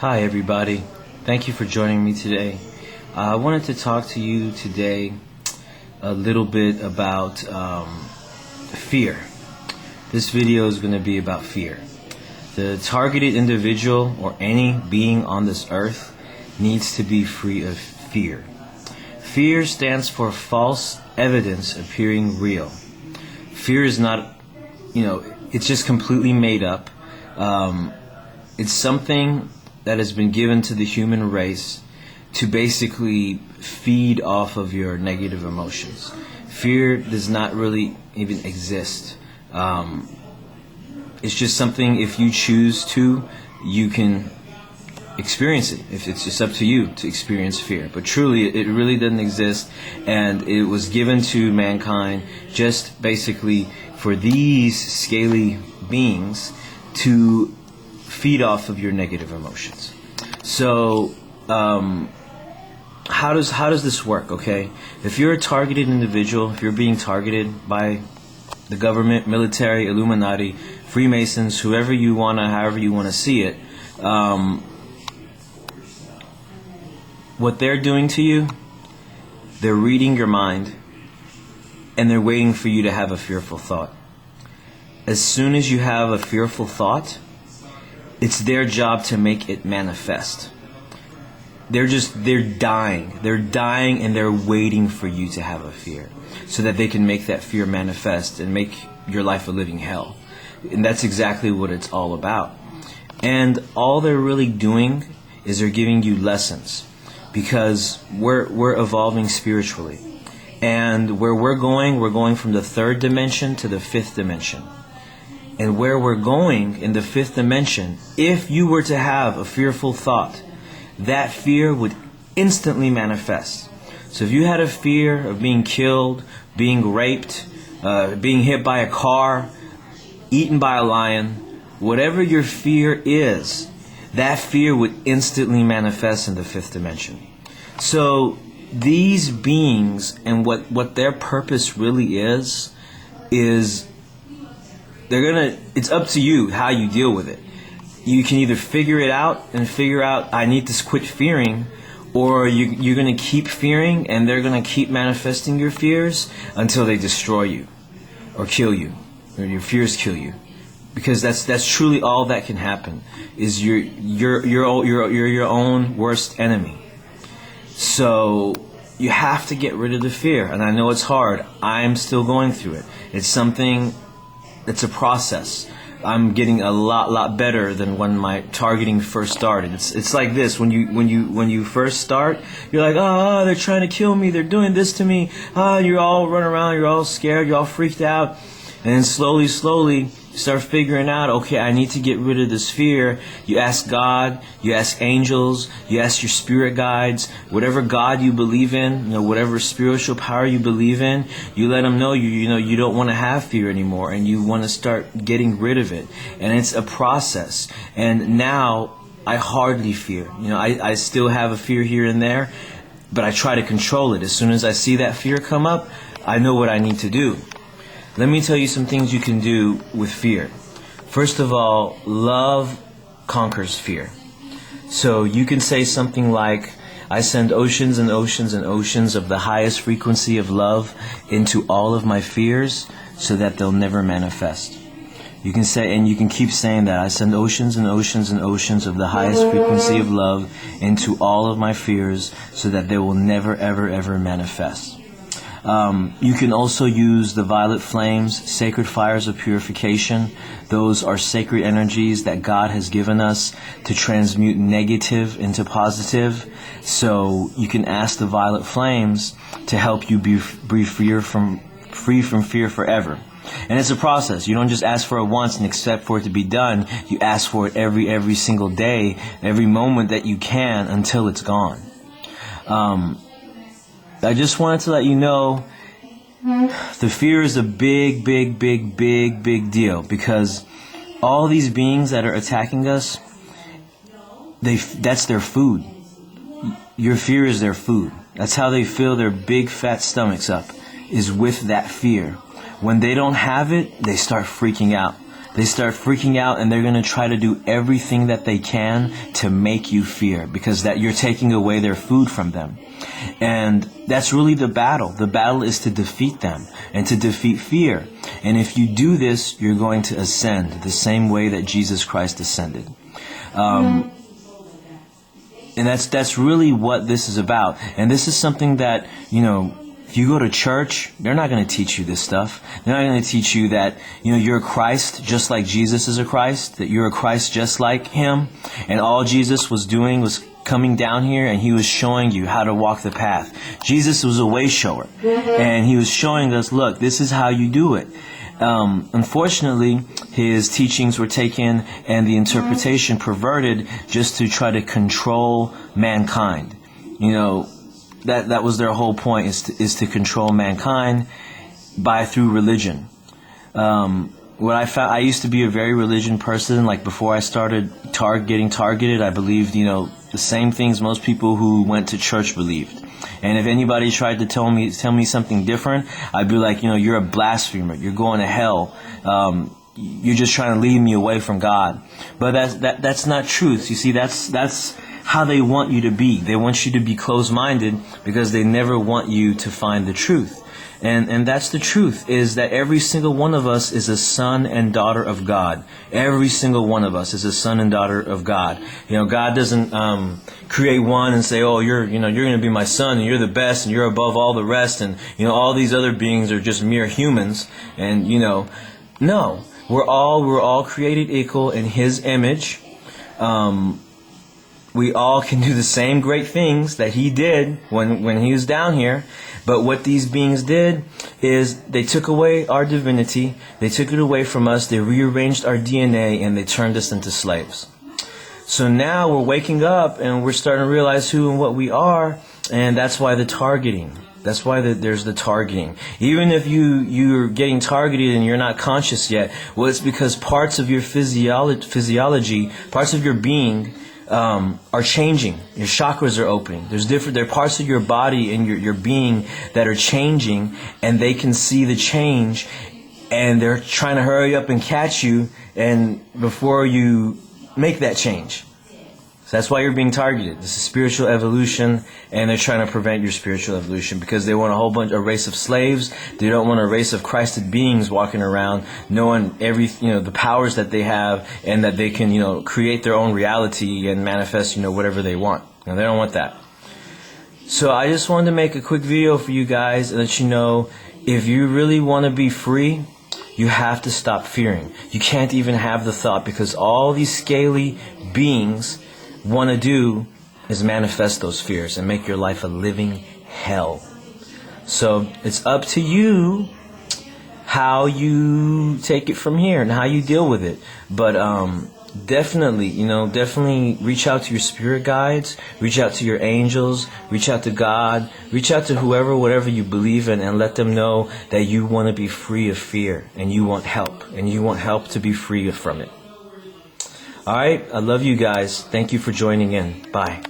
Hi, everybody. Thank you for joining me today. I wanted to talk to you today a little bit about fear. This video is going to be about fear. The targeted individual or any being on this earth needs to be free of fear. Fear stands for false evidence appearing real. Fear is not, it's just completely made up. It's something that has been given to the human race to basically feed off of your negative emotions. Fear does not really even exist. It's just something, if you choose to, you can experience it. If it's just up to you to experience fear. But truly, it really doesn't exist, and it was given to mankind just basically for these scaly beings to feed off of your negative emotions. So, how does this work? Okay, if you're a targeted individual, if you're being targeted by the government, military, Illuminati, Freemasons, however you however you wanna see it, what they're doing to you, they're reading your mind, and they're waiting for you to have a fearful thought. As soon as you have a fearful thought, it's their job to make it manifest. They're dying. They're dying, and they're waiting for you to have a fear so that they can make that fear manifest and make your life a living hell. And that's exactly what it's all about. And all they're really doing is they're giving you lessons, because we're evolving spiritually. And where we're going from the third dimension to the fifth dimension. And where we're going in the fifth dimension, if you were to have a fearful thought, that fear would instantly manifest. So if you had a fear of being killed, being raped, being hit by a car, eaten by a lion, whatever your fear is, that fear would instantly manifest in the fifth dimension. So these beings, and what their purpose really is it's up to you how you deal with it. You can either figure it out and figure out, I need to quit fearing, or you're going to keep fearing, and they're going to keep manifesting your fears until they destroy you or kill you, or your fears kill you. Because that's truly all that can happen, is you're your own worst enemy. So you have to get rid of the fear. And I know it's hard. I'm still going through it. It's a process. I'm getting a lot better than when my targeting first started. It's like this: when you first start, you're like, oh, they're trying to kill me, they're doing this to me. You're all running around, you're all scared, you're all freaked out, and then slowly you start figuring out, okay, I need to get rid of this fear. You ask God, you ask angels, you ask your spirit guides, whatever God you believe in, whatever spiritual power you believe in, you let them know you don't want to have fear anymore, and you want to start getting rid of it. And it's a process. And now I hardly fear. I still have a fear here and there, but I try to control it. As soon as I see that fear come up, I know what I need to do. Let me tell you some things you can do with fear. First of all, love conquers fear. So you can say something like, I send oceans and oceans and oceans of the highest frequency of love into all of my fears so that they'll never manifest. You can say, and you can keep saying that, I send oceans and oceans and oceans of the highest frequency of love into all of my fears so that they will never, ever, ever manifest. You can also use the violet flames, sacred fires of purification. Those are sacred energies that God has given us to transmute negative into positive. So you can ask the violet flames to help you be free from fear forever. And it's a process. You don't just ask for it once and expect for it to be done. You ask for it every single day, every moment that you can, until it's gone. I just wanted to let you know, the fear is a big deal, because all these beings that are attacking us, that's their food. Your fear is their food. That's how they fill their big fat stomachs up, is with that fear. When they don't have it, they start freaking out. They start freaking out, and they're going to try to do everything that they can to make you fear, because that you're taking away their food from them. And that's really the battle. The battle is to defeat them and to defeat fear. And if you do this, you're going to ascend the same way that Jesus Christ ascended. And that's really what this is about. And this is something that, if you go to church, they're not going to teach you this stuff. They're not going to teach you that, you're a Christ just like Jesus is a Christ, that you're a Christ just like Him. And all Jesus was doing was coming down here, and He was showing you how to walk the path. Jesus was a way shower, and He was showing us, look, this is how you do it. Unfortunately, His teachings were taken and the interpretation perverted just to try to control mankind. That was their whole point, is to control mankind through religion. What I found, I used to be a very religion person. Like before I started getting targeted, I believed, the same things most people who went to church believed. And if anybody tried to tell me something different, I'd be like, you're a blasphemer. You're going to hell. You're just trying to lead me away from God. But that's not truth. You see, that's how they want you to be. They want you to be closed-minded because they never want you to find the truth. And that's the truth, is that every single one of us is a son and daughter of God. Every single one of us is a son and daughter of God. God doesn't create one and say, oh, you're going to be my son, and you're the best, and you're above all the rest, and all these other beings are just mere humans. And no, we're all created equal in His image. We all can do the same great things that He did when He was down here. But what these beings did is they took away our divinity, they took it away from us, they rearranged our DNA, and they turned us into slaves. So now we're waking up and we're starting to realize who and what we are, and that's why the targeting. That's why there's the targeting. Even if you're getting targeted and you're not conscious yet, well, it's because parts of your physiology, parts of your being, are changing. Your chakras are opening. There are parts of your body and your being that are changing, and they can see the change, and they're trying to hurry up and catch you and before you make that change. So that's why you're being targeted. This is spiritual evolution, and they're trying to prevent your spiritual evolution because they want a race of slaves. They don't want a race of Christed beings walking around knowing the powers that they have, and that they can, create their own reality and manifest, whatever they want. They don't want that. So I just wanted to make a quick video for you guys and let you know, if you really want to be free, you have to stop fearing. You can't even have the thought, because all these scaly beings want to do is manifest those fears and make your life a living hell. So it's up to you how you take it from here and how you deal with it. But definitely reach out to your spirit guides, reach out to your angels, reach out to God, reach out to whatever you believe in, and let them know that you want to be free of fear, and you want help to be free from it. All right, I love you guys. Thank you for joining in. Bye.